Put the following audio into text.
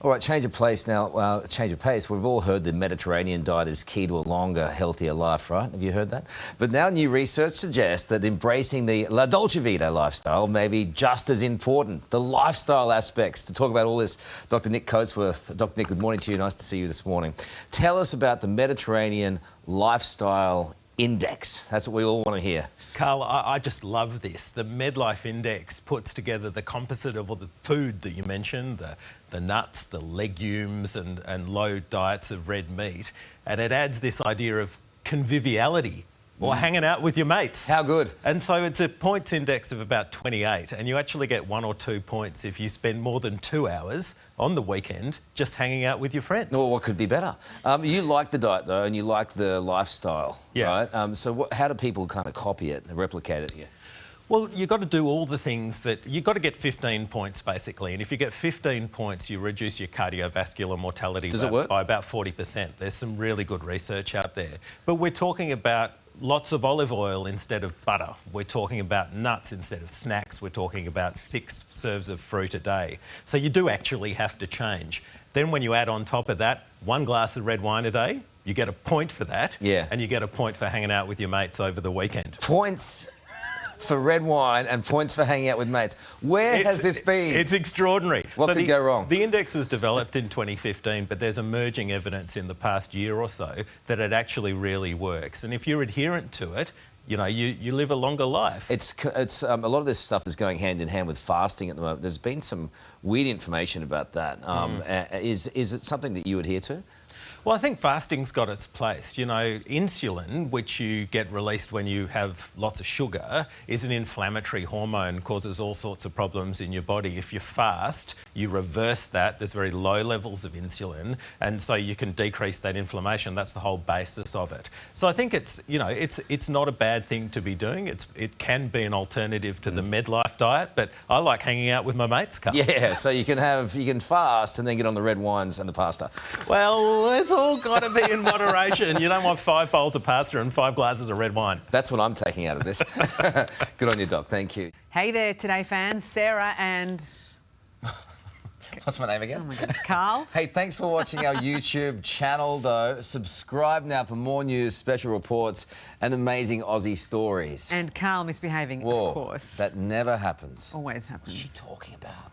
All right, change of place now. Change of pace. We've all heard the Mediterranean diet is key to a longer, healthier life, right? Have you heard that? But now new research suggests that embracing the dolce vita lifestyle may be just as important. The lifestyle aspects. To talk about all this, Dr. Nick Coatsworth. Dr. Nick, good morning to you. Nice to see you this morning. Tell us about the Mediterranean lifestyle index. That's what we all want to hear. Carl, I just love this. The MedLife Index puts together the composite of all the food that you mentioned, the nuts, the legumes and low diets of red meat. And it adds this idea of conviviality or hanging out with your mates. How good. And so it's a points index of about 28, and you actually get 1 or 2 points if you spend more than 2 hours on the weekend just hanging out with your friends. Well, what could be better? You like the diet, though, and you like the lifestyle, yeah. Right? So how do people kind of copy it and replicate it here? Well, you've got to do all the things that... You've got to get 15 points, basically. And if you get 15 points, you reduce your cardiovascular mortality by about 40%. There's some really good research out there. But we're talking about lots of olive oil instead of butter. We're talking about nuts instead of snacks. We're talking about 6 serves of fruit a day. So you do actually have to change. Then when you add on top of that 1 glass of red wine a day, you get a point for that. Yeah. And you get a point for hanging out with your mates over the weekend. Points for red wine and points for hanging out with mates. Where has this been? It's extraordinary. What could go wrong? The index was developed in 2015, but there's emerging evidence in the past year or so that it actually really works. And if you're adherent to it, you know, you live a longer life. It's a lot of this stuff is going hand in hand with fasting at the moment. There's been some weird information about that. Is it something that you adhere to? Well, I think fasting's got its place. You know, insulin, which you get released when you have lots of sugar, is an inflammatory hormone, causes all sorts of problems in your body. If you fast, you reverse that. There's very low levels of insulin, and so you can decrease that inflammation. That's the whole basis of it. So I think it's, you know, it's not a bad thing to be doing. It can be an alternative to the MedLife diet, but I like hanging out with my mates, Carl. Yeah, so you can fast and then get on the red wines and the pasta. Well, it's all got to be in moderation. You don't want 5 bowls of pasta and 5 glasses of red wine. That's what I'm taking out of this. Good on you, Doc. Thank you. Hey there, Today fans. Sarah and... What's my name again? Oh my goodness, Carl. Hey, thanks for watching our YouTube channel, though. Subscribe now for more news, special reports and amazing Aussie stories. And Carl misbehaving, Whoa, of course. That never happens. Always happens. What's she talking about?